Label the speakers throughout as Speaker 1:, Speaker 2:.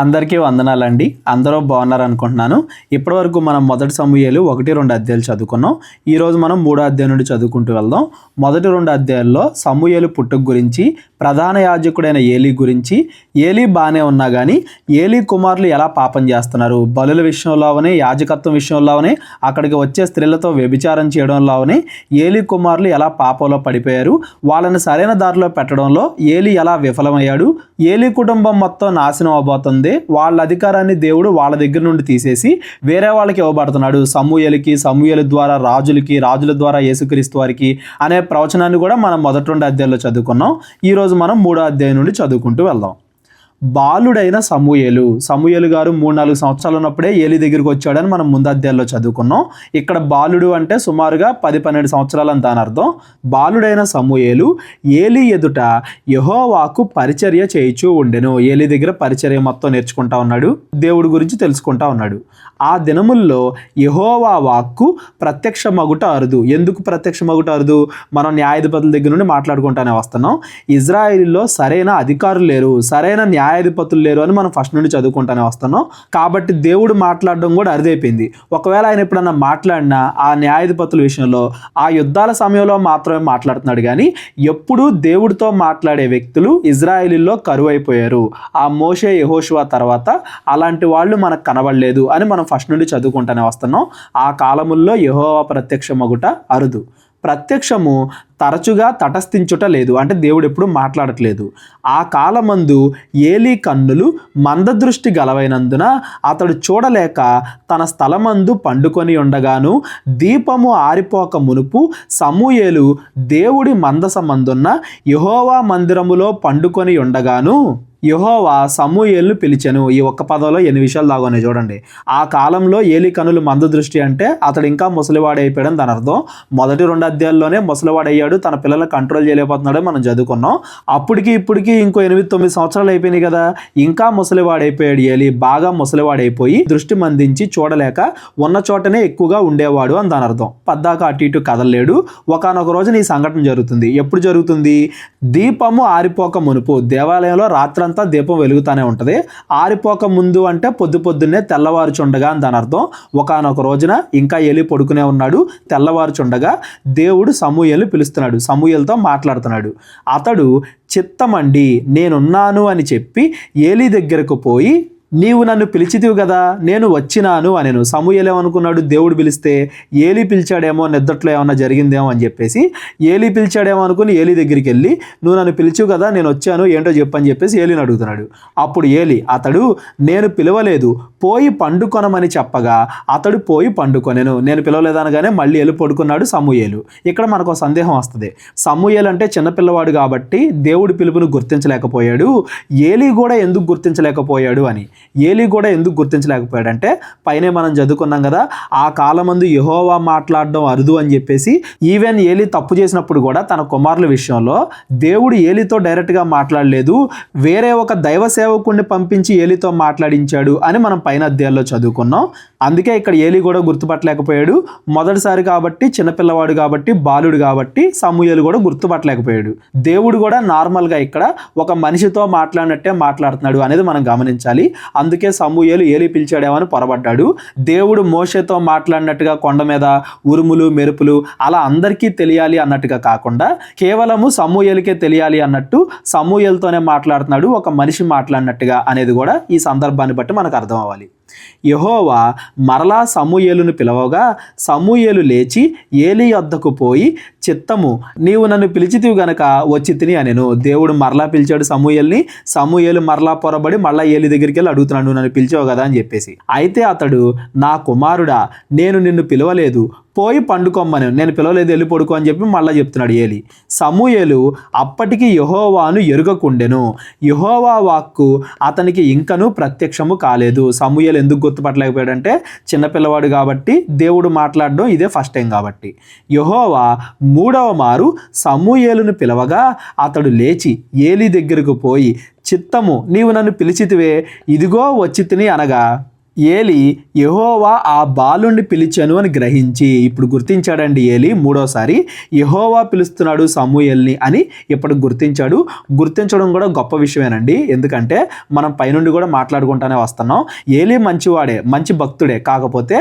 Speaker 1: అందరికీ వందనాలండి. అందరూ బాగున్నారు అనుకుంటున్నాను. ఇప్పటివరకు మనం మొదటి సమూయేలు 1-2 అధ్యాయాలు చదువుకున్నాం. ఈరోజు మనం 3వ అధ్యాయం నుండి చదువుకుంటూ వెళ్దాం. మొదటి 2 అధ్యాయాల్లో సమూయేలు పుట్టుక గురించి, ప్రధాన యాజకుడైన ఏలీ గురించి, ఏలీ బాగానే ఉన్నా కానీ ఏలీ కుమారులు ఎలా పాపం చేస్తున్నారు, బలుల విషయంలో అవని, యాజకత్వం విషయంలో అవని, అక్కడికి వచ్చే స్త్రీలతో వ్యభిచారం చేయడంలో అవని, ఏలీ కుమారులు ఎలా పాపంలో పడిపోయారు, వాళ్ళని సరైన దారిలో పెట్టడంలో ఏలీ ఎలా విఫలమయ్యాడు, ఏలీ కుటుంబం మొత్తం నాశనం అవబోతుంది, వాళ్ళ అధికారాన్ని దేవుడు వాళ్ళ దగ్గర నుండి తీసేసి వేరే వాళ్ళకి ఇవ్వబడుతున్నాడు, సమూయేలు ద్వారా రాజులకి, రాజుల ద్వారా యేసుక్రీస్తు వారికి అనే ప్రవచనాన్ని కూడా మనం మొదటి 2 అధ్యాయాల్లో చదువుకున్నాం. ఈరోజు మనం 3వ అధ్యాయం నుండి చదువుకుంటూ వెళ్దాం. బాలుడైన సమూయేలు గారు 3-4 సంవత్సరాలు ఉన్నప్పుడే ఏలీ దగ్గరికి వచ్చాడని మనం ముందు అధ్యాయంలో చదువుకున్నాం. ఇక్కడ బాలుడు అంటే సుమారుగా 10-12 సంవత్సరాలు అని దాని అర్థం. బాలుడైన సమూయేలు ఏలీ ఎదుట యెహోవాకు పరిచర్య చేయుచూ ఉండెను. ఏలీ దగ్గర పరిచర్య మొత్తం నేర్చుకుంటా ఉన్నాడు, దేవుడి గురించి తెలుసుకుంటా ఉన్నాడు. ఆ దినముల్లో యెహోవా వాక్కు ప్రత్యక్షమగుట అరుదు. ఎందుకు ప్రత్యక్షమగుట అరుదు? మనం న్యాయాధిపతుల దగ్గర నుండి మాట్లాడుకుంటానే వస్తున్నాం. ఇజ్రాయిల్లో సరైన అధికారులు లేరు, సరైన న్యాయాధిపతులు లేరు అని మనం ఫస్ట్ నుండి చదువుకుంటానే వస్తున్నాం. కాబట్టి దేవుడు మాట్లాడడం కూడా అరుదైపోయింది. ఒకవేళ ఆయన ఎప్పుడన్నా మాట్లాడినా ఆ న్యాయాధిపతుల విషయంలో ఆ యుద్ధాల సమయంలో మాత్రమే మాట్లాడుతున్నాడు కానీ ఎప్పుడూ దేవుడితో మాట్లాడే వ్యక్తులు ఇజ్రాయిలీల్లో కరువైపోయారు. ఆ మోషే యెహోషువ తర్వాత అలాంటి వాళ్ళు మనకు కనబడలేదు అని మనం ఫస్ట్ నుండి చదువుకుంటానే వస్తున్నాం. ఆ కాలముల్లో యెహోవా ప్రత్యక్షమగుట అరుదు. ప్రత్యక్షము తరచుగా తటస్థించుట లేదు, అంటే దేవుడు ఎప్పుడు మాట్లాడట్లేదు. ఆ కాలమందు ఏలీ కన్నులు మందదృష్టి గలవైనందున అతడు చూడలేక తన స్థలమందు పండుకొని ఉండగాను, దీపము ఆరిపోక మునుపు సమూయేలు దేవుడి మందసమందున్న యెహోవా మందిరములో పండుకొని ఉండగాను యెహోవా సమూయేలును పిలిచెను. ఈ ఒక్క పదంలో ఎన్ని విషయాలు దాగున్నాయి చూడండి. ఆ కాలంలో ఏలీ కనులు మందదృష్టి అంటే అతడు ఇంకా ముసలివాడైపోయాడని దాని అర్థం. మొదటి 2 అధ్యాయాల్లోనే ముసలివాడయ్యాడు, తన పిల్లల్ని కంట్రోల్ చేయలేకపోతున్నాడు మనం చదువుకున్నాం. అప్పటికి ఇప్పటికి ఇంకో 8-9 సంవత్సరాలు అయిపోయినాయి కదా, ఇంకా ముసలివాడైపోయాడు ఏలీ. బాగా ముసలివాడైపోయి దృష్టి మందించి చూడలేక ఉన్న చోటనే ఎక్కువగా ఉండేవాడు అని దాని అర్థం. పద్దాక అటు ఇటు కదలలేడు. ఒకానొక రోజున ఈ సంఘటన జరుగుతుంది. ఎప్పుడు జరుగుతుంది? దీపము ఆరిపోక మునుపు. దేవాలయంలో రాత్రంతా దీపం వెలుగుతానే ఉంటుంది. ఆరిపోక ముందు అంటే పొద్దున్నే తెల్లవారుచుండగా అని దాని అర్థం. ఒకానొక రోజున ఇంకా ఏలీ పడుకునే ఉన్నాడు. తెల్లవారుచుండగా దేవుడు సమూయేలును పిలుస్తున్నాడు, సమూయేలుతో మాట్లాడుతున్నాడు. అతడు చిత్తమండి నేనున్నాను అని చెప్పి ఏలీ దగ్గరకు పోయి, నీవు నన్ను పిలిచితివి కదా, నేను వచ్చినాను అనెను. సమూయేలు ఏమనుకున్నాడు? దేవుడు పిలిస్తే ఏలీ పిలిచాడేమో, నిద్రలో ఏమన్నా జరిగిందేమో అని చెప్పేసి ఏలీ పిలిచాడేమో అనుకుని ఏలీ దగ్గరికి వెళ్ళి, నువ్వు నన్ను పిలిచివు కదా, నేను వచ్చాను, ఏంటో చెప్పని చెప్పేసి ఏలీని అడుగుతున్నాడు. అప్పుడు ఏలీ, అతడు నేను పిలవలేదు, పోయి పండుకొనమని చెప్పగా అతడు పోయి పండుకొనెను. నేను పిలవలేదనగానే మళ్ళీ ఏలీ పడుకున్నాడు సమూయేలు. ఇక్కడ మనకు సందేహం వస్తుంది. సమూయేలు అంటే చిన్నపిల్లవాడు కాబట్టి దేవుడి పిలుపును గుర్తించలేకపోయాడు. ఏలీ కూడా ఎందుకు గుర్తించలేకపోయాడు అని. ఏలీ కూడా ఎందుకు గుర్తించలేకపోయాడంటే పైనే మనం చదువుకున్నాం కదా, ఆ కాలమందు యెహోవా మాట్లాడడం అరుదు అని చెప్పేసి. ఈవెన్ ఏలీ తప్పు చేసినప్పుడు కూడా తన కుమారుల విషయంలో దేవుడు ఏలీతో డైరెక్ట్గా మాట్లాడలేదు, వేరే ఒక దైవ సేవకుడిని పంపించి ఏలీతో మాట్లాడించాడు అని మనం పైన అధ్యాయాల్లో చదువుకున్నాం. అందుకే ఇక్కడ ఏలీ కూడా గుర్తుపట్టలేకపోయాడు. మొదటిసారి కాబట్టి, చిన్నపిల్లవాడు కాబట్టి, బాలుడు కాబట్టి సమూయేలు కూడా గుర్తుపట్టలేకపోయాడు. దేవుడు కూడా నార్మల్గా ఇక్కడ ఒక మనిషితో మాట్లాడినట్టే మాట్లాడుతున్నాడు అనేది మనం గమనించాలి. అందుకే సమూయేలు ఏలీ పిలిచాడేమని పొరబడ్డాడు. దేవుడు మోషేతో మాట్లాడినట్టుగా కొండ మీద ఉరుములు మెరుపులు అలా అందరికీ తెలియాలి అన్నట్టుగా కాకుండా కేవలము సమూయేలుకే తెలియాలి అన్నట్టు సమూయేలుతోనే మాట్లాడుతున్నాడు, ఒక మనిషి మాట్లాడినట్టుగా అనేది కూడా ఈ సందర్భాన్ని బట్టి మనకు అర్థం అవ్వాలి. యెహోవా మరలా సమూయేలును పిలవగా సమూయేలు లేచి ఏలీ యొద్దకు పోయి, చిత్తము నీవు నన్ను పిలిచితివి గనక వచ్చి తిని అనెను. దేవుడు మరలా పిలిచాడు సమూయేలుని. సమూయేలు మరలా పొరబడి మళ్ళా ఏలీ దగ్గరికి వెళ్ళి అడుగుతున్నాడు, నువ్వు నన్ను పిలిచావు కదా అని చెప్పేసి. అయితే అతడు, నా కుమారుడా, నేను నిన్ను పిలవలేదు, పోయి పండుకోమ్మని, నేను పిలవలేదు, వెళ్ళి పడుకో అని చెప్పి మళ్ళీ చెప్తున్నాడు ఏలీ. సమూయేలు అప్పటికి యెహోవాను ఎరుగకుండెను. యెహోవా వాక్కు అతనికి ఇంకనూ ప్రత్యక్షము కాలేదు. సమూయేలు ఎందుకు గుర్తుపట్టలేకపోయాడంటే చిన్నపిల్లవాడు కాబట్టి, దేవుడు మాట్లాడడం ఇదే ఫస్ట్ టైం కాబట్టి. యెహోవా 3వ మారు సమూయేలును పిలవగా అతడు లేచి ఏలీ దగ్గరకు పోయి, చిత్తము నీవు నన్ను పిలిచితివే, ఇదిగో వచ్చి తిని అనగా ఏలి యెహోవా ఆ బాలుణ్ణి పిలిచాను అని గ్రహించి ఇప్పుడు గుర్తించాడండి. ఏలి మూడోసారి యెహోవా పిలుస్తున్నాడు సమూయేల్ని అని ఇప్పుడు గుర్తించాడు. గుర్తించడం కూడా గొప్ప విషయమేనండి. ఎందుకంటే మనం పైనుండి కూడా మాట్లాడుకుంటానే వస్తున్నాం. ఏలి మంచివాడే, మంచి భక్తుడే. కాకపోతే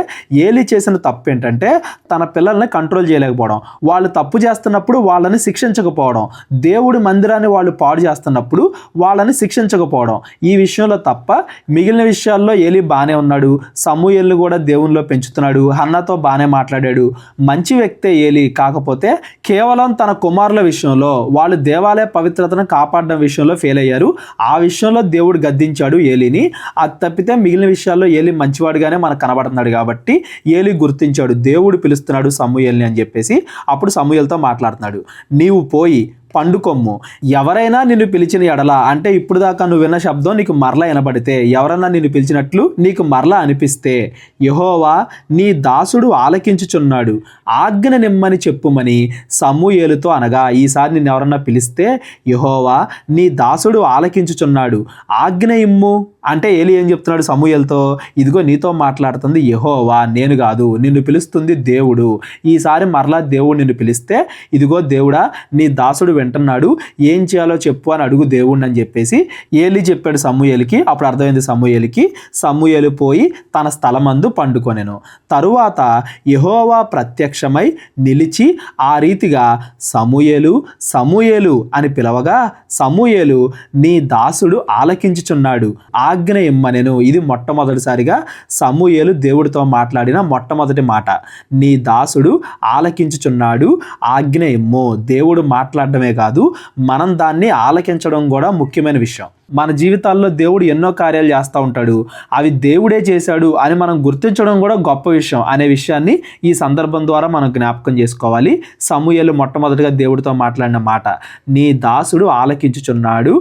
Speaker 1: ఏలి చేసిన తప్పు ఏంటంటే తన పిల్లల్ని కంట్రోల్ చేయలేకపోవడం, వాళ్ళు తప్పు చేస్తున్నప్పుడు వాళ్ళని శిక్షించకపోవడం, దేవుడి మందిరాన్ని వాళ్ళు పాడు చేస్తున్నప్పుడు వాళ్ళని శిక్షించకపోవడం. ఈ విషయంలో తప్ప మిగిలిన విషయాల్లో ఏలి బాగానే ఉన్నాడు. సమూయేలును కూడా దేవునిలో పెంచుతున్నాడు. హన్నాతో బాగానే మాట్లాడాడు. మంచి వ్యక్తే ఏలి. కాకపోతే కేవలం తన కుమారుల విషయంలో వాళ్ళు దేవాలయ పవిత్రతను కాపాడడం విషయంలో ఫెయిల్ అయ్యారు. ఆ విషయంలో దేవుడు గద్దించాడు ఏలిని. అది తప్పితే మిగిలిన విషయాల్లో ఏలి మంచివాడుగానే మనకు కనబడుతున్నాడు. కాబట్టి ఏలి గుర్తించాడు దేవుడు పిలుస్తున్నాడు సమూయేల్ని అని చెప్పేసి అప్పుడు సమూయేలుతో మాట్లాడుతున్నాడు. నీవు పోయి పండుకొమ్ము, ఎవరైనా నిన్ను పిలిచిన ఎడల, అంటే ఇప్పుడు దాకా నువ్వు విన్న శబ్దం నీకు మరలా వినబడితే, ఎవరైనా నిన్ను పిలిచినట్లు నీకు మరలా అనిపిస్తే, యెహోవా నీ దాసుడు ఆలకించుచున్నాడు, ఆజ్ఞ నిమ్మని చెప్పుమని సమూయేలుతో అనగా, ఈసారి నిన్ను ఎవరన్నా పిలిస్తే యెహోవా నీ దాసుడు ఆలకించుచున్నాడు, ఆజ్ఞ ఇమ్ము అంటే ఏలి ఏం చెప్తున్నాడు సమూయేలుతో, ఇదిగో నీతో మాట్లాడుతుంది యెహోవా, నేను కాదు, నిన్ను పిలుస్తుంది దేవుడు. ఈసారి మరలా దేవుడు నిన్ను పిలిస్తే, ఇదిగో దేవుడా నీ దాసుడు వింటున్నాడు, ఏం చేయాలో చెప్పు అని అడుగు దేవుడిని అని చెప్పేసి ఏలి చెప్పాడు సమూయేలుకి. అప్పుడు అర్థమైంది సమూయేలుకి. సమూయేలు పోయి తన స్థలమందు పండుకొనెను. తరువాత యెహోవా ప్రత్యక్షమై నిలిచి ఆ రీతిగా సమూయేలు సమూయేలు అని పిలవగా, సమూయేలు నీ దాసుడు ఆలకించుచున్నాడు, ఆజ్ఞ ఇమ్మనెను. ఇది మొట్టమొదటిసారిగా సమూయేలు దేవుడితో మాట్లాడిన మొట్టమొదటి మాట. నీ దాసుడు ఆలకించుచున్నాడు, ఆజ్ఞ ఇమ్ము. దేవుడు మాట్లాడడమే కాదు, మనం దాన్ని ఆలకించడం కూడా ముఖ్యమైన విషయం. మన జీవితాల్లో దేవుడు ఎన్నో కార్యాలు చేస్తూ ఉంటాడు, అవి దేవుడే చేశాడు అని మనం గుర్తించడం కూడా గొప్ప విషయం అనే విషయాన్ని ఈ సందర్భం ద్వారా మనం జ్ఞాపకం చేసుకోవాలి. సమూయేలు మొట్టమొదటిగా దేవుడితో మాట్లాడిన మాట, నీ దాసుడు ఆలకించుచున్నాడు,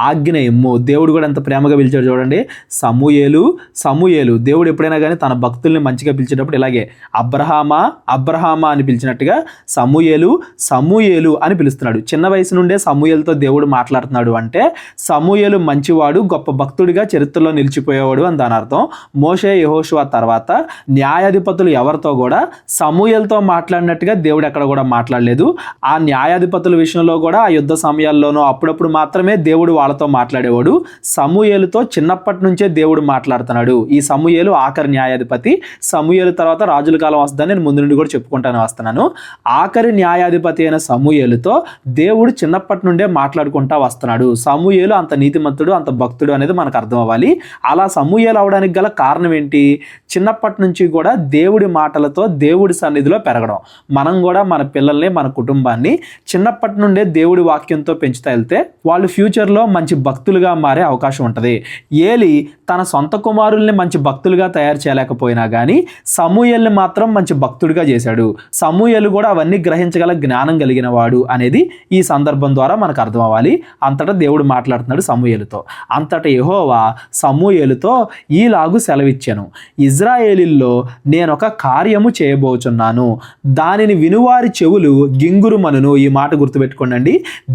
Speaker 1: ఆజ్ఞ ఇమ్ము. దేవుడు కూడా ఎంత ప్రేమగా పిలిచాడు చూడండి. సమూయేలు సమూయేలు. దేవుడు ఎప్పుడైనా కానీ తన భక్తుల్ని మంచిగా పిలిచేటప్పుడు ఇలాగే అబ్రహామా అబ్రహామా అని పిలిచినట్టుగా సమూయేలు సమూయేలు అని పిలుస్తున్నాడు. చిన్న వయసు నుండే సమూయేలుతో దేవుడు మాట్లాడుతున్నాడు అంటే సమూయేలు మంచివాడు, గొప్ప భక్తుడిగా చరిత్రలో నిలిచిపోయేవాడు అని దాని అర్థం. మోషే యెహోషువ తర్వాత న్యాయాధిపతులు ఎవరితో కూడా సమూయేలుతో మాట్లాడినట్టుగా దేవుడు ఎక్కడ కూడా మాట్లాడలేదు. ఆ న్యాయాధిపతుల విషయంలో కూడా ఆ యుద్ధ సమయాల్లోనూ అప్పుడప్పుడు మాత్రమే దేవుడు వాళ్ళతో మాట్లాడేవాడు. సమూయేలుతో చిన్నప్పటి నుంచే దేవుడు మాట్లాడుతున్నాడు. ఈ సమూయేలు ఆఖరి న్యాయాధిపతి. సమూయేలు తర్వాత రాజుల కాలం వస్తుందని నేను ముందు నుండి కూడా చెప్పుకుంటాను వస్తున్నాను. ఆఖరి న్యాయాధిపతి అయిన సమూయేలుతో దేవుడు చిన్నప్పటి నుండే మాట్లాడుకుంటా వస్తున్నాడు. సమూయేలు అంత నీతిమంతుడు, అంత భక్తుడు అనేది మనకు అర్థం అవ్వాలి. అలా సమూయేలు అవడానికి గల కారణం ఏంటి? చిన్నప్పటి నుంచి కూడా దేవుడి మాటలతో దేవుడి సన్నిధిలో పెరగడం. మనం కూడా మన పిల్లల్ని, మన కుటుంబాన్ని చిన్నప్పటి నుండే దేవుడి వాక్యంతో పెంచుతా వెళ్తే వాళ్ళు ఫ్యూచర్లో మంచి భక్తులుగా మారే అవకాశం ఉంటుంది. ఏలి తన సొంత కుమారుల్ని మంచి భక్తులుగా తయారు చేయలేకపోయినా కానీ సమూయేలుని మాత్రం మంచి భక్తుడిగా చేశాడు. సమూయేలు కూడా అవన్నీ గ్రహించగల జ్ఞానం కలిగిన వాడు అనేది ఈ సందర్భం ద్వారా మనకు అర్థం అవ్వాలి. అంతటా దేవుడు మాట్లాడుతున్నాడు సమూయేలుతో. అంతటా యెహోవా సమూయేలుతో ఈలాగు సెలవిచ్చాను, ఇజ్రాయేలీల్లో నేనొక కార్యము చేయబోచున్నాను, దానిని వినువారి చెవులు గింగురుమనును. ఈ మాట గుర్తుపెట్టుకోండి.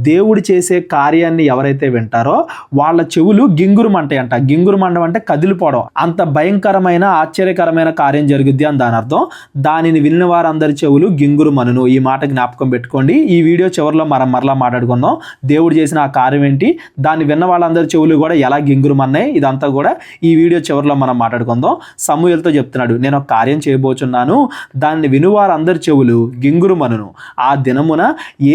Speaker 1: దేవుడు చేసే కార్యాన్ని ఎవరైతే వింటారో వాళ్ళ చెవులు గింగురుమంటాయంట. గింగురుమండం అంటే కదిలిపోవడం. అంత భయంకరమైన ఆశ్చర్యకరమైన కార్యం జరుగుద్ది అని దాని అర్థం. దానిని వినిన వారందరి చెవులు గింగురుమనును. ఈ మాట జ్ఞాపకం పెట్టుకోండి. ఈ వీడియో చివరిలో మనం మరలా మాట్లాడుకుందాం. దేవుడు చేసిన ఆ కార్యం ఏంటి, దాన్ని విన్న వాళ్ళందరి చెవులు కూడా ఎలా గింగురుమన్నాయి, ఇదంతా కూడా ఈ వీడియో చివరిలో మనం మాట్లాడుకుందాం. సమూయేలుతో చెప్తున్నాడు, నేను ఒక కార్యం చేయబోచున్నాను, దాన్ని వినువారందరి చెవులు గింగురుమనును. ఆ దినమున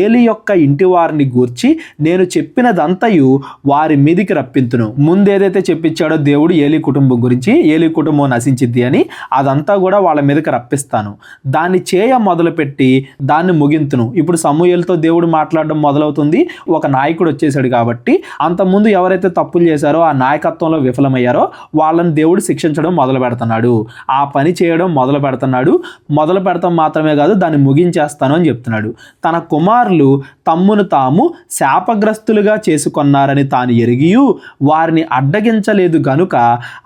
Speaker 1: ఏలి యొక్క ఇంటి వారిని గూర్చి నేను చెప్పినదంతయు వారి మీదికి రప్పింతును. ముందేదైతే చెప్పించాడో దేవుడు ఏలి కుటుంబం గురించి, ఏలి కుటుంబం నశించిద్ది అని, అదంతా కూడా వాళ్ళ మీదకి రప్పిస్తాను. దాన్ని చేయ మొదలుపెట్టి దాన్ని ముగింతును. ఇప్పుడు సమూయేలుతో దేవుడు మాట్లాడడం మొదలవుతుంది. ఒక నాయకుడు వచ్చేసాడు కాబట్టి అంతకుముందు ఎవరైతే తప్పులు చేశారో, ఆ నాయకత్వంలో విఫలమయ్యారో వాళ్ళని దేవుడు శిక్షించడం మొదలు పెడుతున్నాడు. ఆ పని చేయడం మొదలు పెడుతున్నాడు. మొదలు పెడతాం మాత్రమే కాదు, దాన్ని ముగించేస్తాను అని చెప్తున్నాడు. తన కుమారులు తమ్మును తాము శాపగ్రస్తులుగా చేసుకొన్నారని తాను ఎరిగియు వారిని అడ్డగించలేదు గనుక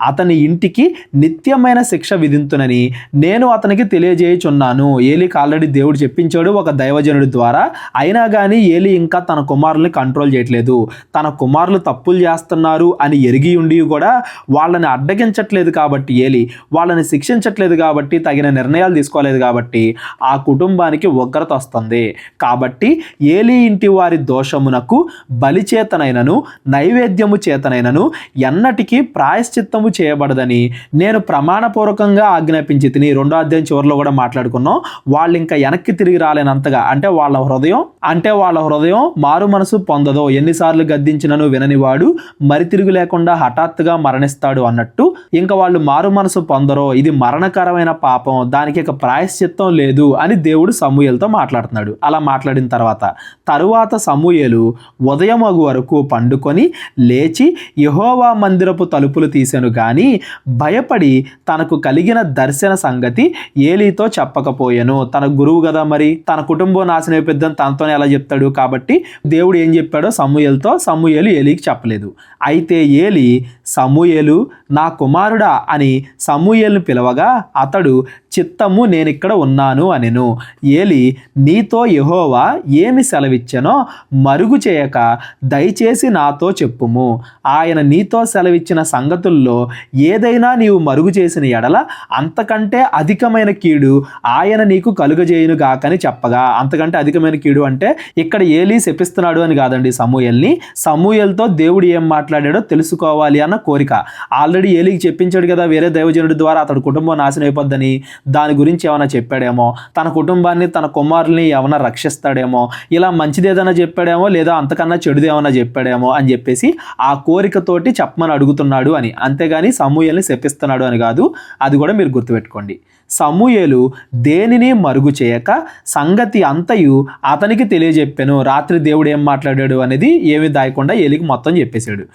Speaker 1: అతని ఇంటికి నిత్యమైన శిక్ష విధింతునని నేను అతనికి తెలియజేయుచున్నాను. ఏలికి ఆల్రెడీ దేవుడు చెప్పించాడు ఒక దైవజనుడి ద్వారా. అయినా కానీ ఏలి ఇంకా తన కుమారుల్ని కంట్రోల్ చేయట్లేదు. తన కుమారులు తప్పు తప్పులు చేస్తున్నారు అని ఎరిగి ఉండి కూడా వాళ్ళని అడ్డగించట్లేదు కాబట్టి ఏలి, వాళ్ళని శిక్షించట్లేదు కాబట్టి, తగిన నిర్ణయాలు తీసుకోలేదు కాబట్టి ఆ కుటుంబానికి ఉగ్రత వస్తుంది. కాబట్టి ఏలి ఇంటి వారి దోషమునకు బలి చేతనైనను నైవేద్యము చేతనైనను ఎన్నటికీ ప్రాయశ్చిత్తము చేయబడదని నేను ప్రమాణపూర్వకంగా ఆజ్ఞాపించి తిని. 2వ అధ్యాయం చివరిలో కూడా మాట్లాడుకున్నాం. వాళ్ళు ఇంకా వెనక్కి తిరిగి రాలేనంతగా, అంటే వాళ్ళ హృదయం మారు మనసు పొందదో, ఎన్నిసార్లు గద్దించినను విననివాడు మరి తిరుగు లేకుండా హఠాత్తుగా మరణిస్తాడు అన్నట్టు ఇంకా వాళ్ళు మారు మనసు పొందరో, ఇది మరణకరమైన పాపం, దానికి ఇక ప్రాయశ్చిత్తం లేదు అని దేవుడు సమూయేలుతో మాట్లాడుతున్నాడు. అలా మాట్లాడిన తరువాత సమూయేలు ఉదయమగు వరకు పండుకొని లేచి యెహోవా మందిరపు తలుపులు తీసెను గాని భయపడి తనకు కలిగిన దర్శన సంగతి ఏలీతో చెప్పకపోయాను. తన గురువు కదా, మరి తన కుటుంబం నాశనం అయిపోద్దని తనతోనే ఎలా చెప్తాడు? కాబట్టి దేవుడు ఏం చెప్పాడో సమూయేలు ఏలీకి చెప్పలేదు. అయితే ఏలి సమూయేలు నా కుమారుడా అని సమూయేలును పిలవగా అతడు చిత్తము నేనిక్కడ ఉన్నాను అనెను. ఏలి నీతో యెహోవా ఏమి సెలవిచ్చెనో మరుగు చేయక దయచేసి నాతో చెప్పుము. ఆయన నీతో సెలవిచ్చిన సంగతుల్లో ఏదైనా నీవు మరుగు చేసిన ఎడల అంతకంటే అధికమైన కీడు ఆయన నీకు కలుగజేయును గాకని చెప్పగా, అంతకంటే అధికమైన కీడు అంటే ఇక్కడ ఏలి శపిస్తున్నాడు అని కాదండి సమూయేల్ని. సమూయేలుతో దేవుడు ఏం మాట్లాడాడో తెలుసుకోవాలి అన్న కోరిక. ఆల్రెడీ ఏలికి చెప్పించాడు కదా వేరే దైవజనుడి ద్వారా అతడు కుటుంబం నాశనం అయిపోద్దని. దాని గురించి ఏమైనా చెప్పాడేమో, తన కుటుంబాన్ని తన కుమారుల్ని ఏమైనా రక్షిస్తాడేమో, ఇలా మంచిది ఏదైనా చెప్పాడేమో, లేదా అంతకన్నా చెడుది ఏమైనా చెప్పాడేమో అని చెప్పేసి ఆ కోరికతోటి చెప్పమని అడుగుతున్నాడు అని, అంతేగాని సమూయేలుని శపిస్తున్నాడు అని కాదు. అది కూడా మీరు గుర్తుపెట్టుకోండి. సమూయేలు దేనిని మరుగు చేయక సంగతి అంతయు అతనికి తెలియజెప్పాను. రాత్రి దేవుడు ఏం మాట్లాడాడు అనేది ఏమి దాయకుండా ఏలికి మొత్తం చెప్పేశాడు.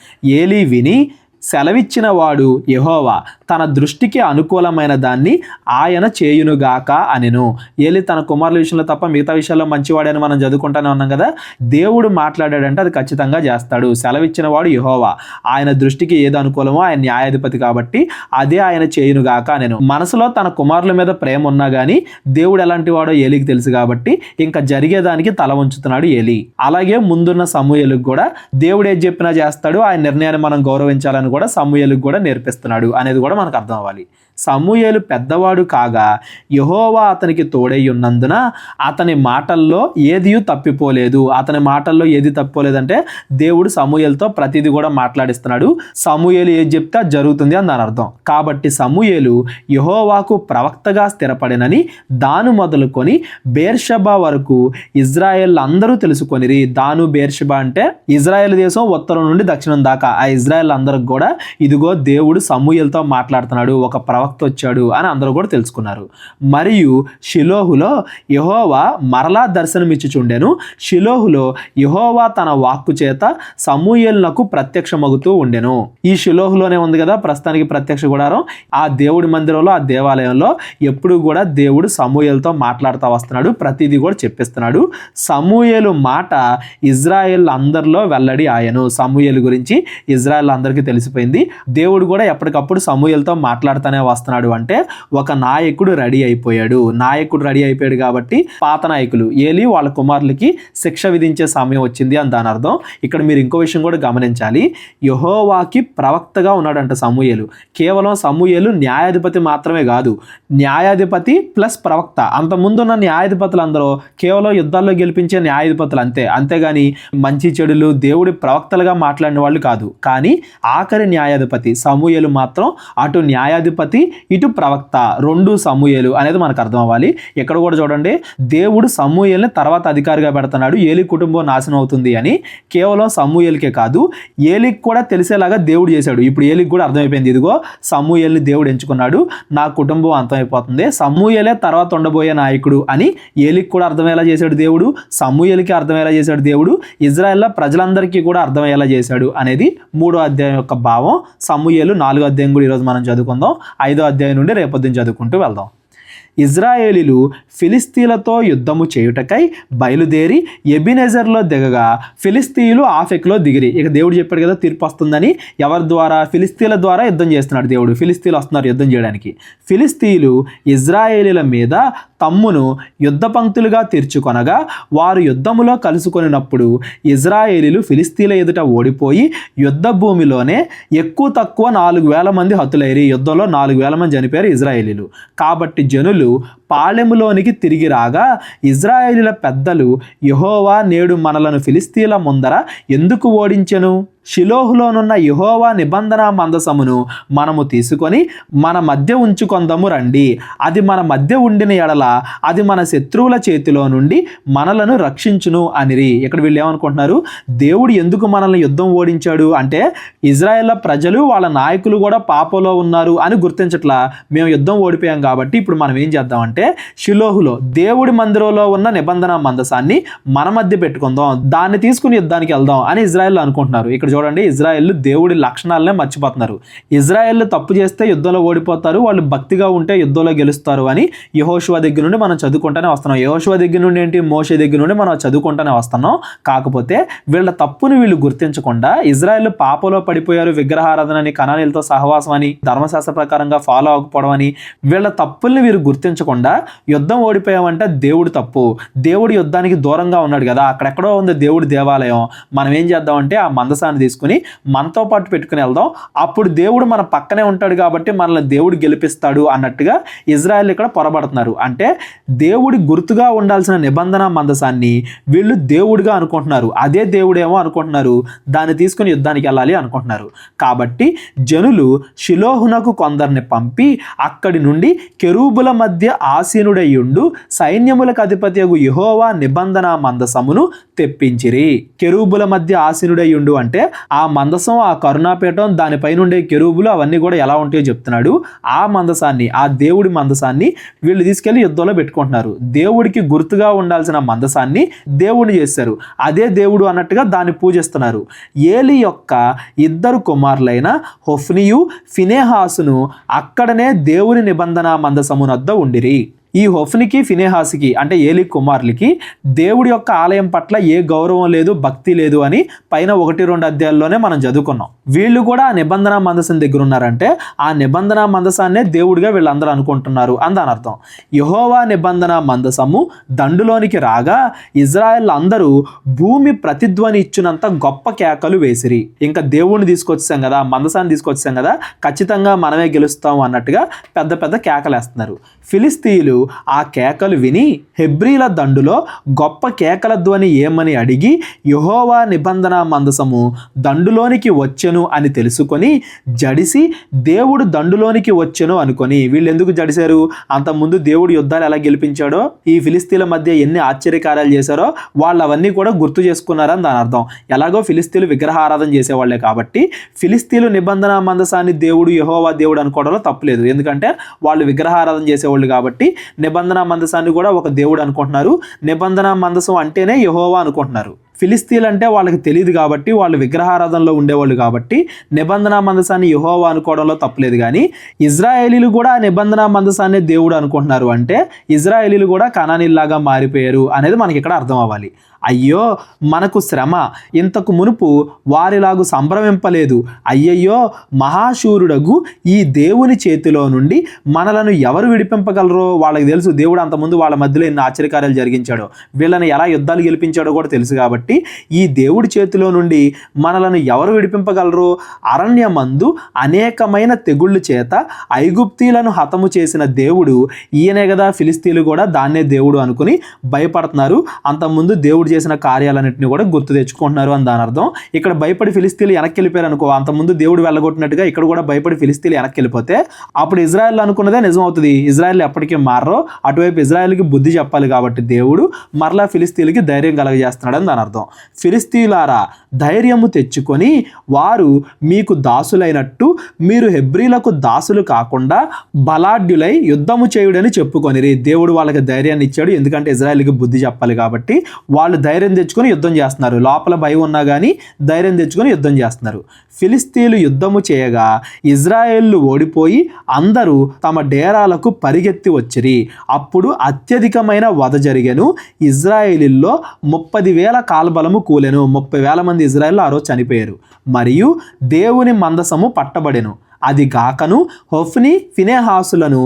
Speaker 1: ఏలి విని సెలవిచ్చిన వాడు యెహోవా తన దృష్టికి అనుకూలమైన దాన్ని ఆయన చేయునుగాక అనెను. ఏలి తన కుమారుల విషయంలో తప్ప మిగతా విషయాల్లో మంచివాడని మనం చదువుకుంటానే ఉన్నాం కదా. దేవుడు మాట్లాడాడంటే అది ఖచ్చితంగా చేస్తాడు. సెలవిచ్చిన వాడు యెహోవా, ఆయన దృష్టికి ఏది అనుకూలమో ఆయన న్యాయాధిపతి కాబట్టి అదే ఆయన చేయునుగాక అనెను. మనసులో తన కుమారుల మీద ప్రేమ ఉన్నా కానీ దేవుడు ఎలాంటి వాడో ఏలికి తెలుసు కాబట్టి ఇంకా జరిగేదానికి తల ఉంచుతున్నాడు ఏలి. అలాగే ముందున్న సమూయేలుకు కూడా దేవుడు ఏది చెప్పినా చేస్తాడు, ఆయన నిర్ణయాన్ని మనం గౌరవించాలని కూడా సమూయేలుకు కూడా నేర్పిస్తున్నాడు అనేది కూడా మనకు అర్థం అవ్వాలి. సమూయేలు పెద్దవాడు కాగా యెహోవా అతనికి తోడై ఉన్నందున అతని మాటల్లో ఏదియూ తప్పిపోలేదు. అతని మాటల్లో ఏది తప్పిపోలేదంటే దేవుడు సమూయేలుతో ప్రతిదీ కూడా మాట్లాడిస్తున్నాడు. సమూయేలు ఏది చెప్తే జరుగుతుంది అని దాని అర్థం. కాబట్టి సమూయేలు యెహోవాకు ప్రవక్తగా స్థిరపడినని దాను మొదలుకొని బేర్షెబా వరకు ఇజ్రాయేల్ అందరూ తెలుసుకొనిరి. దాను బేర్షెబా అంటే ఇజ్రాయేల్ దేశం ఉత్తరం నుండి దక్షిణం దాకా ఆ ఇజ్రాయేల్ అందరికి కూడా ఇదిగో దేవుడు సమూయేలుతో మాట్లాడుతున్నాడు, ఒక ప్రవక్త వచ్చాడు అని అందరూ కూడా తెలుసుకున్నారు. మరియు షిలోహులో యెహోవా మరలా దర్శనమిచ్చుచుండెను. షిలోహులో యెహోవా తన వాక్కు చేత సమూయేలునకు ప్రత్యక్షమగుతూ ఉండెను. ఈ షిలోహులోనే ఉంది కదా ప్రస్తుతానికి ప్రత్యక్ష గుడారం. ఆ దేవుడి మందిరంలో, ఆ దేవాలయంలో ఎప్పుడు కూడా దేవుడు సమూయేలుతో మాట్లాడుతూ వస్తున్నాడు, ప్రతిదీ కూడా చెప్పిస్తున్నాడు. సమూయేలు మాట ఇజ్రాయేల్ అందరిలో వెల్లడి ఆయను. సమూయేలు గురించి ఇజ్రాయేల్ అందరికీ తెలిసిపోయింది. దేవుడు కూడా ఎప్పటికప్పుడు సమూయేలుతో మాట్లాడుతూనే వస్తున్నాడు. అంటే ఒక నాయకుడు రెడీ అయిపోయాడు. నాయకుడు రెడీ అయిపోయాడు కాబట్టి పాత నాయకులు ఏలి వాళ్ళ కుమారులకి శిక్ష విధించే సమయం వచ్చింది అని దాని అర్థం. ఇక్కడ మీరు ఇంకో విషయం కూడా గమనించాలి. యెహోవాకి ప్రవక్తగా ఉన్నాడంట సమూయేలు. కేవలం సమూయేలు న్యాయాధిపతి మాత్రమే కాదు, న్యాయాధిపతి ప్లస్ ప్రవక్త. అంతకుముందున్న న్యాయాధిపతులు అందరూ కేవలం యుద్ధాల్లో గెలిపించే న్యాయాధిపతులు అంతే, అంతేగాని మంచి చెడులు దేవుడి ప్రవక్తలుగా మాట్లాడిన వాళ్ళు కాదు. కానీ ఆఖరి న్యాయాధిపతి సమూయేలు మాత్రం అటు న్యాయాధిపతి ఇటు ప్రవక్త, రెండు సమూయేలు అనేది మనకు అర్థం అవ్వాలి. ఇక్కడ కూడా చూడండి, దేవుడు సమూయేల్ని తర్వాత అధికారిగా పెడుతున్నాడు ఏలి కుటుంబం నాశనం అవుతుంది అని. కేవలం సమూయేలుకే కాదు, ఏలికి కూడా తెలిసేలాగా దేవుడు చేశాడు. ఇప్పుడు ఏలికి కూడా అర్థమైపోయింది, ఇదిగో సమూయేల్ని దేవుడు ఎంచుకున్నాడు, నా కుటుంబం అంతమైపోతుంది, సమూయేలే తర్వాత ఉండబోయే నాయకుడు అని ఏలికి కూడా అర్థమయ్యేలా చేశాడు దేవుడు, సమూయేలుకి అర్థమయ్యేలా చేశాడు దేవుడు, ఇజ్రాయెల్ ప్రజలందరికీ కూడా అర్థమయ్యేలా చేశాడు అనేది 3వ అధ్యాయం యొక్క భావం. సమూయేలు 4వ అధ్యాయం కూడా ఈరోజు మనం చదువుకుందాం. 5వ అధ్యాయం నుండి రేపొద్దున చదువుకుంటూ వెళ్దాం. ఇజ్రాయేలీలు ఫిలిస్తీన్లతో యుద్ధము చేయుటకై బయలుదేరి ఎబినెజర్లో దిగగా ఫిలిస్తీయులు ఆఫెక్లో దిగిరి. ఇక దేవుడు చెప్పాడు కదా తీర్పు వస్తుందని. ఎవరి ద్వారా? ఫిలిస్తీన్ల ద్వారా యుద్ధం చేస్తున్నాడు దేవుడు. ఫిలిస్తీన్లు వస్తున్నారు యుద్ధం చేయడానికి. ఫిలిస్తీయులు ఇజ్రాయేలీల మీద తమ్మును యుద్ధ పంక్తులుగా తీర్చుకొనగా వారు యుద్ధములో కలుసుకొనినప్పుడు ఇజ్రాయేలీలు ఫిలిస్తీన్ల ఎదుట ఓడిపోయి యుద్ధ భూమిలోనే ఎక్కువ తక్కువ 4,000 మంది హతులైరి. యుద్ధంలో 4,000 మంది చనిపోయారు ఇజ్రాయేలీలు. కాబట్టి జనులు పాళెములోనికి తిరిగి రాగా ఇజ్రాయేలీల పెద్దలు, యెహోవా నేడు మనలను ఫిలిస్తీన్ల ముందర ఎందుకు ఓడించెను? షిలోహులోనున్న యెహోవా నిబంధన మందసమును మనము తీసుకొని మన మధ్య ఉంచుకొందము రండి. అది మన మధ్య ఉండిన ఎడల అది మన శత్రువుల చేతిలో నుండి మనలను రక్షించును అనిరి. ఇక్కడ వీళ్ళు ఏమనుకుంటున్నారు? దేవుడు ఎందుకు మనల్ని యుద్ధం ఓడించాడు అంటే ఇజ్రాయేల్ ప్రజలు వాళ్ళ నాయకులు కూడా పాపంలో ఉన్నారు అని గుర్తించట్లా. మేము యుద్ధం ఓడిపోయాం కాబట్టి ఇప్పుడు మనం ఏం చేద్దామంటే షిలోహులో దేవుడి మందిరంలో ఉన్న నిబంధన మందసాన్ని మన మధ్య పెట్టుకుందాం, దాన్ని తీసుకుని యుద్ధానికి వెళ్దాం అని ఇజ్రాయేల్ అనుకుంటున్నారు. ఇక్కడ చూడండి, ఇజ్రాయేల్ దేవుడి లక్షణాలనే మర్చిపోతున్నారు. ఇజ్రాయేల్ తప్పు చేస్తే యుద్ధంలో ఓడిపోతారు, వాళ్ళు భక్తిగా ఉంటే యుద్ధంలో గెలుస్తారు అని యెహోషువ దగ్గర నుండి మనం చదువుకుంటూనే వస్తున్నాం. యెహోషువ దగ్గర నుండి ఏంటి, మోషే దగ్గర నుండి మనం చదువుకుంటూనే వస్తున్నాం. కాకపోతే వీళ్ళ తప్పుని వీళ్ళు గుర్తించకుండా ఇజ్రాయేల్ పాపంలో పడిపోయారు, విగ్రహారాధన అని, కనానీలతో సహవాసం అని, ధర్మశాస్త్ర ప్రకారంగా ఫాలో అవ్వకపోవడం అని, వీళ్ళ తప్పుల్ని వీరు గుర్తించకుండా యుద్ధం ఓడిపోయామంటే దేవుడు తప్పు, దేవుడు యుద్ధానికి దూరంగా ఉన్నాడు కదా, అక్కడెక్కడో ఉంది దేవుడి దేవాలయం, మనం ఏం చేద్దామంటే ఆ మందసాన్ని తీసుకుని మనతో పాటు పెట్టుకుని వెళ్దాం, అప్పుడు దేవుడు మన పక్కనే ఉంటాడు కాబట్టి మనల్ని దేవుడు గెలిపిస్తాడు అన్నట్టుగా ఇజ్రాయెల్ ఇక్కడ పొరబడుతున్నారు. అంటే దేవుడి గుర్తుగా ఉండాల్సిన నిబంధన మందసాన్ని వీళ్ళు దేవుడిగా అనుకుంటున్నారు, అదే దేవుడేమో అనుకుంటున్నారు, దాన్ని తీసుకుని యుద్ధానికి వెళ్ళాలి అనుకుంటున్నారు. కాబట్టి జనులు షిలోహునకు కొందరిని పంపి అక్కడి నుండి కెరూబుల మధ్య ఆసీనుడయ్యుండు సైన్యములకు అధిపతియగు యెహోవా నిబంధన మందసమును తెప్పించిరి. కెరూబుల మధ్య ఆసీనుడయ్యుండు అంటే ఆ మందసం, ఆ కరుణాపీఠం, దానిపైన ఉండే కెరూబులు అవన్నీ కూడా ఎలా ఉంటాయో చెప్తున్నాడు. ఆ మందసాన్ని, ఆ దేవుడి మందసాన్ని వీళ్ళు తీసుకెళ్లి యుద్ధంలో పెట్టుకుంటున్నారు. దేవుడికి గుర్తుగా ఉండాల్సిన మందసాన్ని దేవుడిని చేశారు, అదే దేవుడు అన్నట్టుగా దాన్ని పూజిస్తున్నారు. ఏలి యొక్క 2 కుమారులైన హొఫ్నియు, ఫినెహాసును అక్కడనే దేవుని నిబంధన మందసమునొద్ద ఉండిరి. ఈ హొఫ్నికి, ఫినెహాసుకి అంటే ఏలి కుమారులకి దేవుడి యొక్క ఆలయం పట్ల ఏ గౌరవం లేదు, భక్తి లేదు అని పైన 1-2 అధ్యాయాల్లోనే మనం చదువుకున్నాం. వీళ్ళు కూడా ఆ నిబంధన మందసం దగ్గర ఉన్నారంటే ఆ నిబంధన మందసాన్నే దేవుడిగా వీళ్ళందరూ అనుకుంటున్నారు అని దాని అర్థం. యెహోవా నిబంధన మందసము దండులోనికి రాగా ఇజ్రాయెల్ అందరూ భూమి ప్రతిధ్వని ఇచ్చినంత గొప్ప కేకలు వేసిరి. ఇంకా దేవుడిని తీసుకొచ్చాం కదా, మందసాన్ని తీసుకొచ్చాం కదా, ఖచ్చితంగా మనమే గెలుస్తాం అన్నట్టుగా పెద్ద పెద్ద కేకలేస్తున్నారు. ఫిలిస్తీయులు ఆ కేకలు విని హెబ్రీల దండులో గొప్ప కేకల ధ్వని ఏమని అడిగి యెహోవా నిబంధన మందసము దండులోనికి వచ్చెను అని తెలుసుకొని జడిసి దేవుడు దండులోనికి వచ్చెను అనుకొని, వీళ్ళు ఎందుకు జడిశారు? అంతకుముందు దేవుడు యుద్ధాలు ఎలా గెలిపించాడో, ఈ ఫిలిస్తీన్ల మధ్య ఎన్ని ఆశ్చర్యకార్యాలు చేశారో వాళ్ళు అవన్నీ కూడా గుర్తు చేసుకున్నారని దాని అర్థం. ఎలాగో ఫిలిస్తీన్లు విగ్రహారాధన చేసేవాళ్లే కాబట్టి ఫిలిస్తీన్లు నిబంధన మందసాన్ని దేవుడు, యెహోవా దేవుడు అనుకోవడంలో తప్పులేదు. ఎందుకంటే వాళ్ళు విగ్రహారాధన చేసేవాళ్ళు కాబట్టి నిబంధన మందసాన్ని కూడా ఒక దేవుడు అనుకుంటున్నారు, నిబంధన మందసం అంటేనే యెహోవా అనుకుంటున్నారు. ఫిలిస్తీన్లు అంటే వాళ్ళకి తెలియదు కాబట్టి, వాళ్ళు విగ్రహారాధనలో ఉండేవాళ్ళు కాబట్టి నిబంధన మందసాన్ని యెహోవా అనుకోవడంలో తప్పలేదు. కానీ ఇజ్రాయేలీలు కూడా నిబంధన మందసాన్ని దేవుడు అనుకుంటున్నారు అంటే ఇజ్రాయేలీలు కూడా కనానీల్లాగా మారిపోయారు అనేది మనకి ఇక్కడ అర్థం అవ్వాలి. అయ్యో మనకు శ్రమ, ఇంతకు మునుపు వారిలాగు సంభ్రమింపలేదు. అయ్యయ్యో మహాశూరుడగు ఈ దేవుని చేతిలో నుండి మనలను ఎవరు విడిపింపగలరో వాళ్ళకి తెలుసు. దేవుడు అంతకుముందు వాళ్ళ మధ్యలో ఎన్ని ఆశ్చర్యకార్యాలు జరిగించాడో, వీళ్ళని ఎలా యుద్ధాలు గెలిపించాడో కూడా తెలుసు. కాబట్టి ఈ దేవుడి చేతిలో నుండి మనలను ఎవరు విడిపింపగలరో, అరణ్యమందు అనేకమైన తెగుళ్ళు చేత ఐగుప్తీలను హతము చేసిన దేవుడు ఈయనే కదా. ఫిలిస్తీన్లు కూడా దాన్నే దేవుడు అనుకుని భయపడుతున్నారు. అంతకుముందు దేవుడు చేసిన కార్యాలన్నింటినీ కూడా గుర్తు తెచ్చుకుంటున్నారు అని దాని అర్థం. ఇక్కడ భయపడి ఫిలిస్తీన్లు వెనక్కి వెళ్ళిపోయారు అనుకో, అంతకుముందు దేవుడు వెళ్ళగొట్టినట్టుగా ఇక్కడ కూడా భయపడి ఫిలిస్తీన్లు వెనక్కి వెళ్ళిపోతే అప్పుడు ఇజ్రాయెల్ అనుకున్నదే నిజం అవుతుంది. ఇజ్రాయెల్ ఎప్పటికీ మారో, అటువైపు ఇజ్రాయెల్కి బుద్ధి చెప్పాలి కాబట్టి దేవుడు మరలా ఫిలిస్తీన్లకి ధైర్యం కలగజేస్తున్నాడు అని దాని అర్థం. అర్థం. ఫిలిస్తీయులారా, ధైర్యము తెచ్చుకొని వారు మీకు దాసులైనట్టు మీరు హెబ్రీలకు దాసులు కాకుండా బలాఢ్యులై యుద్ధము చేయుడని చెప్పుకొనిరి. దేవుడు వాళ్ళకి ధైర్యాన్ని ఇచ్చాడు, ఎందుకంటే ఇజ్రాయెల్కి బుద్ధి చెప్పాలి కాబట్టి. వాళ్ళు ధైర్యం తెచ్చుకొని యుద్ధం చేస్తున్నారు. లోపల భయం ఉన్నా కానీ ధైర్యం తెచ్చుకొని యుద్ధం చేస్తున్నారు. ఫిలిస్తీయులు యుద్ధము చేయగా ఇజ్రాయేళ్లు ఓడిపోయి అందరూ తమ డేరాలకు పరిగెత్తి వచ్చిరి. అప్పుడు అత్యధికమైన వధ జరిగెను. ఇజ్రాయేలీల్లో 30,000 కాల్బలము కూలెను. 30,000 మంది ఇజ్రాయేలు ఆ రోజు చనిపోయారు. మరియు దేవుని మందసము పట్టబడెను. అది గాకను హొఫ్ని ఫినెహాసులను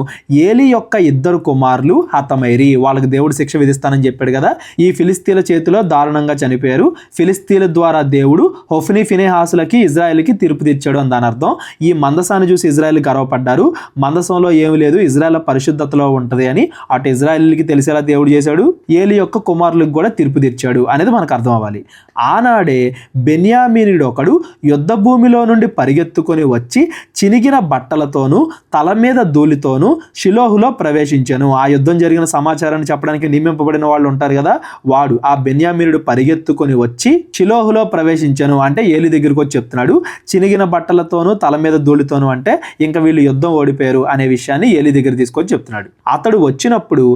Speaker 1: ఏలి యొక్క 2 కుమారులు హతమైరి. వాళ్ళకి దేవుడు శిక్ష విధిస్తానని చెప్పాడు కదా. ఈ ఫిలిస్తీన్ల చేతిలో దారుణంగా చనిపోయారు. ఫిలిస్తీన్ల ద్వారా దేవుడు హొఫ్ని ఫినెహాసులకి ఇజ్రాయెల్కి తీర్పు తెచ్చాడు అని దాని అర్థం. ఈ మందసాన్ని చూసి ఇజ్రాయెల్ గర్వపడ్డారు. మందసంలో ఏమి లేదు, ఇజ్రాయెల్ పరిశుద్ధతలో ఉంటుంది అని అటు ఇజ్రాయెల్కి తెలిసేలా దేవుడు చేశాడు. ఏలి యొక్క కుమారులకు కూడా తీర్పు తెచ్చాడు అనేది మనకు అర్థం అవ్వాలి. ఆనాడే బెన్యామీనుడొకడు యుద్ధ భూమిలో నుండి పరిగెత్తుకొని వచ్చి చినిగిన బట్టలతోనూ తల మీద ధూళితోనూ షిలోహులో ప్రవేశించెను. ఆ యుద్ధం జరిగిన సమాచారాన్ని చెప్పడానికి నియమింపబడిన వాళ్ళు ఉంటారు కదా, వాడు ఆ బెన్యామీనుడు పరిగెత్తుకొని వచ్చి షిలోహులో ప్రవేశించెను అంటే ఏలి దగ్గరికి వచ్చి చెప్తున్నాడు. చినిగిన బట్టలతోనూ తల మీద ధూళితోనూ అంటే ఇంకా వీళ్ళు యుద్ధం ఓడిపోయారు అనే విషయాన్ని ఏలి దగ్గర తీసుకొని చెప్తున్నాడు. అతడు వచ్చినప్పుడు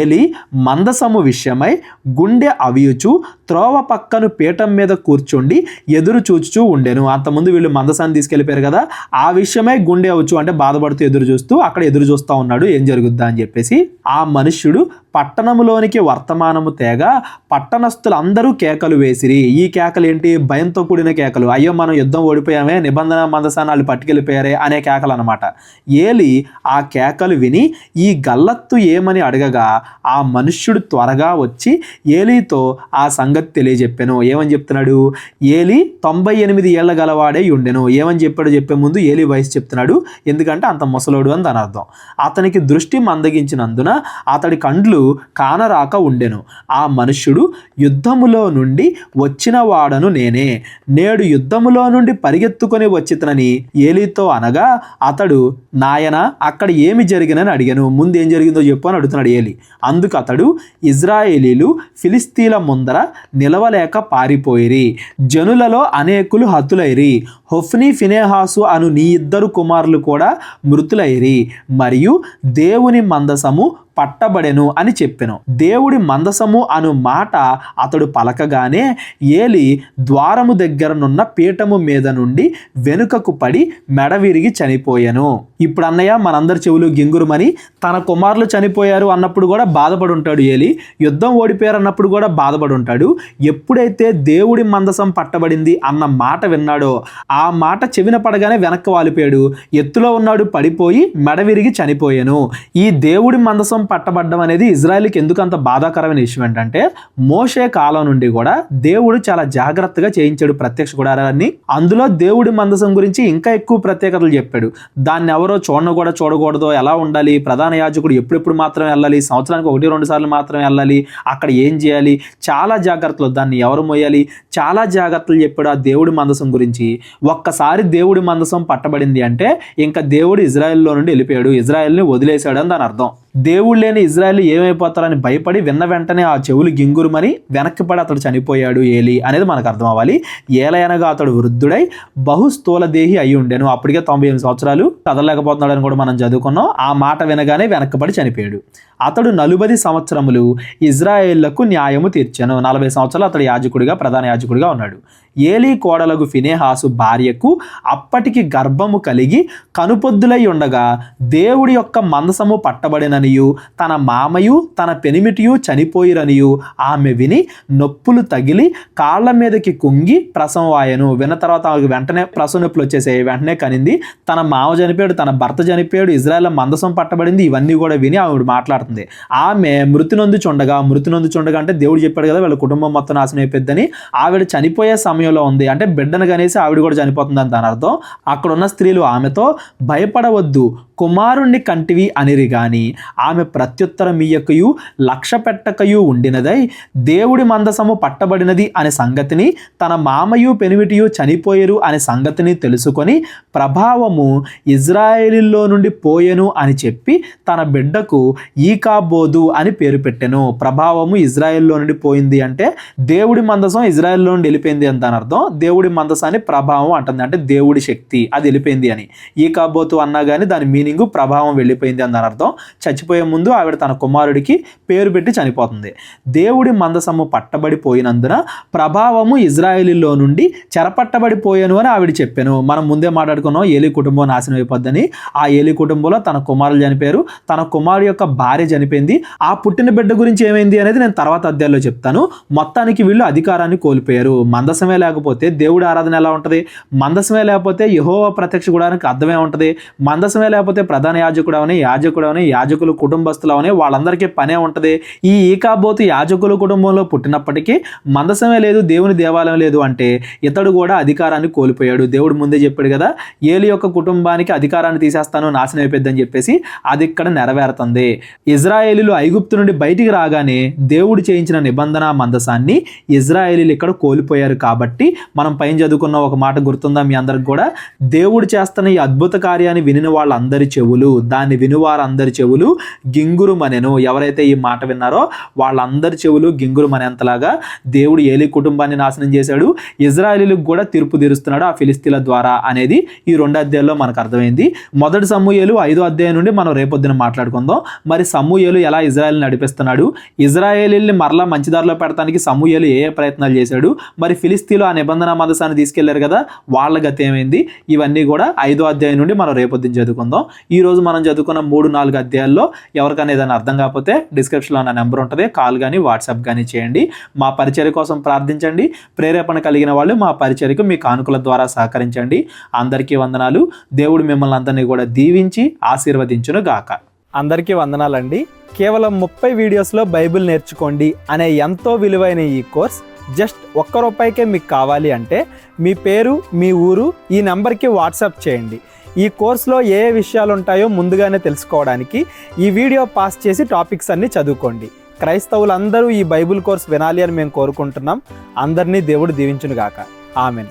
Speaker 1: ఏలి మందసము విషయమై గుండె అవియుచు త్రోవ పక్కను పీఠం మీద కూర్చుండి ఎదురు చూచుచూ ఉండెను. అంతకుముందు వీళ్ళు మందసాన్ని తీసుకెళ్ళిపోయారు కదా, ఆ విషయమై గుండె అవచ్చు అంటే బాధపడుతూ ఎదురు చూస్తూ అక్కడ ఎదురు చూస్తూ ఉన్నాడు ఏం జరుగుద్దా అని చెప్పేసి. ఆ మనుష్యుడు పట్టణములోనికి వర్తమానము తేగా పట్టణస్థులందరూ కేకలు వేసిరి. ఈ కేకలు ఏంటి? భయంతో కూడిన కేకలు. అయ్యో మనం యుద్ధం ఓడిపోయామే, నిబంధన మందసాన్ని వాళ్ళు పట్టుకెళ్ళిపోయారే అనే కేకలు అనమాట. ఏలి ఆ కేకలు విని ఈ గల్లత్తు ఏమని అడగగా ఆ మనుష్యుడు త్వరగా వచ్చి ఏలీతో ఆ సంగతి తెలియజెప్పాను. ఏమని చెప్తున్నాడు? ఏలి 98 ఏళ్ల గలవాడే ఉండెను. ఏమని చెప్పే ముందు ఏలి వయసు చెప్తున్నాడు, ఎందుకంటే అంత ముసలోడు అని దాని అర్థం. అతనికి దృష్టి మందగించినందున అతడి కండ్లు కానరాక ఉండెను. ఆ మనుష్యుడు, యుద్ధములో నుండి వచ్చిన వాడను నేనే, నేడు యుద్ధములో నుండి పరిగెత్తుకొని వచ్చితనని ఏలీతో అనగా అతడు, నాయన అక్కడ ఏమి జరిగినని అడిగాను. ముందు ఏం జరిగిందో చెప్పు అని అడుగుతున్నాడు ఏలి. అందుకు అతడు, ఇజ్రాయేలీలు ఫిలిస్తీన్ల ముందర నిలవలేక పారిపోయిరి, జనులలో అనేకులు హతులైరి, హొఫ్ని ఫినెహాసు అను నీ 2 కుమారులు కూడా మృతులైరి, మరియు దేవుని మందసము పట్టబడెను అని చెప్పెను. దేవుడి మందసము అను మాట అతడు పలకగానే ఏలి ద్వారము దగ్గరనున్న పీఠము మీద నుండి వెనుకకు పడి మెడ విరిగి చనిపోయాను. ఇప్పుడు అన్నయ్య మనందరి చెవులు గింగురుమని తన కుమారులు చనిపోయారు అన్నప్పుడు కూడా బాధపడి ఉంటాడు ఏలి. యుద్ధం ఓడిపోయారు అన్నప్పుడు కూడా బాధపడి ఉంటాడు. ఎప్పుడైతే దేవుడి మందసం పట్టబడింది అన్న మాట విన్నాడో ఆ మాట చెవిన పడగానే వెనక్కి వాలిపోయాడు. ఎత్తులో ఉన్నాడు, పడిపోయి మెడ విరిగి చనిపోయాను. ఈ దేవుడి మందసం పట్టబడ్డం అనేది ఇజ్రాయెల్కి ఎందుకు అంత బాధాకరమైన విషయం ఏంటంటే మోషే కాలం నుండి కూడా దేవుడు చాలా జాగ్రత్తగా చేయించాడు ప్రత్యక్ష గుడారాన్ని. అందులో దేవుడి మందసం గురించి ఇంకా ఎక్కువ ప్రత్యేకతలు చెప్పాడు. దాన్ని ఎవరో చూడకూడదో, ఎలా ఉండాలి, ప్రధాన యాజకుడు ఎప్పుడెప్పుడు మాత్రమే వెళ్ళాలి, సంవత్సరానికి 1-2 సార్లు మాత్రమే వెళ్ళాలి, అక్కడ ఏం చేయాలి, చాలా జాగ్రత్తలు, దాన్ని ఎవరు మోయాలి, చాలా జాగ్రత్తలు చెప్పాడు ఆ దేవుడి మందసం గురించి. ఒక్కసారి దేవుడి మందసం పట్టబడింది అంటే ఇంకా దేవుడు ఇజ్రాయెల్లో నుండి వెళ్ళిపోయాడు, ఇజ్రాయెల్ని వదిలేశాడు అని దాని అర్థం. దేవుడు లేని ఇజ్రాయెల్ ఏమైపోతారని భయపడి విన్న వెంటనే ఆ చెవులు గింగురుమని వెనక్కి పడి అతడు చనిపోయాడు ఏలి అనేది మనకు అర్థం అవ్వాలి. ఏలయనగా అతడు వృద్ధుడై బహుస్థూల దేహి అయి ఉండెను. అప్పటికే 98 సంవత్సరాలు, కదలలేకపోతున్నాడు అని కూడా మనం చదువుకున్నాం. ఆ మాట వినగానే వెనక్కబడి చనిపోయాడు. అతడు 40 సంవత్సరములు ఇజ్రాయేళ్లకు న్యాయము తీర్చాను. 40 సంవత్సరాలు అతడు యాజకుడిగా, ప్రధాన యాజకుడిగా ఉన్నాడు. ఏలీ కోడలకు ఫినెహాసు భార్యకు అప్పటికి గర్భము కలిగి కనుపొద్దులై ఉండగా దేవుడి యొక్క మందసము పట్టబడిననియు తన మామయు తన పెనిమిటియు చనిపోయిరనియు ఆమె విని నొప్పులు తగిలి కాళ్ళ మీదకి కుంగి ప్రసవం ఆయను. విన్న తర్వాత ఆమెకు వెంటనే ప్రసవ నొప్పులు వచ్చేసాయి. వెంటనే కనింది. తన మామ చనిపోయాడు, తన భర్త చనిపోయాడు, ఇజ్రాయెల్ మందసం పట్టబడింది. ఇవన్నీ కూడా విని ఆవిడ మాట్లాడుతుంది. ఆమె మృతి నొందుచుండగా అంటే దేవుడు చెప్పాడు కదా వీళ్ళ కుటుంబం మొత్తం నాశనం అయిపోద్దని. ఆవిడ చనిపోయే సమయం సమయంలో ఉంది, అంటే బిడ్డను కనేసి ఆవిడ కూడా చనిపోతుందని దాని అర్థం. అక్కడ ఉన్న స్త్రీలు ఆమెతో భయపడవద్దు, కుమారుణ్ణి కంటివి అనిరి గాని ఆమె ప్రత్యుత్తరం ఇయ్యకయు లక్ష్య పెట్టకయు ఉండినదై దేవుడి మందసము పట్టబడినది అనే సంగతిని, తన మామయు పెనివిటియు చనిపోయేరు అనే సంగతిని తెలుసుకొని ప్రభావము ఇజ్రాయేలీలో నుండి పోయెను అని చెప్పి తన బిడ్డకు ఈకాబోదు అని పేరు పెట్టెను. ప్రభావము ఇజ్రాయేల్లో నుండి పోయింది అంటే దేవుడి మందసం ఇజ్రాయేల్లో నుండి వెళ్ళిపోయింది అని దాని అర్థం. దేవుడి మందసాన్ని ప్రభావం అంటుంది, అంటే దేవుడి శక్తి అది వెళ్ళిపోయింది అని. ఈకాబోతు అన్నా కానీ దాని మీనింగ్ ప్రభావం వెళ్ళిపోయింది అని దాని అర్థం. చచ్చిపోయే ముందు ఆవిడ తన కుమారుడికి పేరు పెట్టి చనిపోతుంది. దేవుడి మందసము పట్టబడిపోయినందున ప్రభావము ఇజ్రాయేలీలో నుండి చెరపట్టబడిపోయాను అని ఆవిడ చెప్పాను. మనం ముందే మాట్లాడుకున్నాం ఏలీ కుటుంబం నాశనం అయిపోద్దని. ఆ ఏలీ కుటుంబంలో తన కుమారులు చనిపోయారు, తన కుమారుడు యొక్క భార్య చనిపోయింది. ఆ పుట్టిన బిడ్డ గురించి ఏమైంది అనేది నేను తర్వాత అధ్యాయంలో చెప్తాను. మొత్తానికి వీళ్ళు అధికారాన్ని కోల్పోయారు. మందసమే లేకపోతే దేవుడి ఆరాధన ఎలా ఉంటుంది? మందసమే లేకపోతే యెహోవా ప్రత్యక్ష గుడారానికి అర్థమే ఉంటుంది? మందసమే లేకపోతే ప్రధాన యాజకుడు అవని, యాజకులు కుటుంబస్తులు అవని వాళ్ళందరికీ పనే ఉంటుంది. ఈ ఈకాబోతు యాజకుల కుటుంబంలో పుట్టినప్పటికీ మందసమే లేదు, దేవుని దేవాలయం లేదు అంటే ఇతడు కూడా అధికారాన్ని కోల్పోయాడు. దేవుడు ముందే చెప్పాడు కదా, ఏలి యొక్క కుటుంబానికి అధికారాన్ని తీసేస్తాను, నాశనం అయిపోద్దని చెప్పేసి. అది ఇక్కడ నెరవేరుతుంది. ఇజ్రాయేలీలు ఐగుప్తు నుండి బయటికి రాగానే దేవుడు చేయించిన నిబంధన మందసాన్ని ఇజ్రాయేలీలు ఇక్కడ కోల్పోయారు. కాబట్టి మనం పైన చదువుకున్న ఒక మాట గుర్తుందా మీ అందరికి కూడా? దేవుడు చేస్తున్న ఈ అద్భుత కార్యాన్ని వినిన వాళ్ళందరి చెవులు, దాన్ని వినువారందరి చెవులు గింగురుమనెను. ఎవరైతే ఈ మాట విన్నారో వాళ్ళందరి చెవులు గింగురుమనేంతలాగా దేవుడు ఏలీ కుటుంబాన్ని నాశనం చేశాడు, ఇజ్రాయేలీలకు కూడా తీర్పు తీరుస్తున్నాడు ఆ ఫిలిస్తీన్ల ద్వారా అనేది ఈ 2 అధ్యాయాల్లో మనకు అర్థమైంది. మొదటి సమూయేలు 5వ అధ్యాయం నుండి మనం రేపొద్దున మాట్లాడుకుందాం. మరి సమూయేలు ఎలా ఇజ్రాయేల్ నడిపిస్తున్నాడు, ఇజ్రాయేలీల్ని మరలా మంచిదారిలో పెడతానికి సమూయేలు ఏ ప్రయత్నాలు చేశాడు, మరి ఫిలిస్తీన్లు ఆ నిబంధన మందసాన్ని తీసుకెళ్లారు కదా వాళ్ళ గతి ఏమైంది, ఇవన్నీ కూడా 5వ అధ్యాయం నుండి మనం రేపొద్దున చదువుకుందాం. ఈ రోజు మనం చదువుకున్న 3-4 అధ్యాయాల్లో ఎవరికైనా ఏదైనా అర్థం కాకపోతే డిస్క్రిప్షన్లో నా నెంబర్ ఉంటుంది, కాల్ కానీ వాట్సాప్ కానీ చేయండి. మా పరిచర్య కోసం ప్రార్థించండి. ప్రేరేపణ కలిగిన వాళ్ళు మా పరిచర్యకు మీ కానుకల ద్వారా సహకరించండి. అందరికీ వందనాలు. దేవుడు మిమ్మల్ని అందరినీ కూడా దీవించి ఆశీర్వదించును గాక. అందరికీ వందనాలండి. కేవలం 30 వీడియోస్లో బైబిల్ నేర్చుకోండి అనే ఎంతో విలువైన ఈ కోర్స్ జస్ట్ ₹1 మీకు కావాలి అంటే మీ పేరు, మీ ఊరు ఈ నెంబర్కి వాట్సాప్ చేయండి. ఈ కోర్సులో ఏ విషయాలు ఉంటాయో ముందుగానే తెలుసుకోవడానికి ఈ వీడియో పాస్ చేసి టాపిక్స్ అన్నీ చదువుకోండి. క్రైస్తవులందరూ ఈ బైబిల్ కోర్స్ వినాలి అని మేము కోరుకుంటున్నాం. అందరినీ దేవుడు దీవించును గాక. ఆమెన్.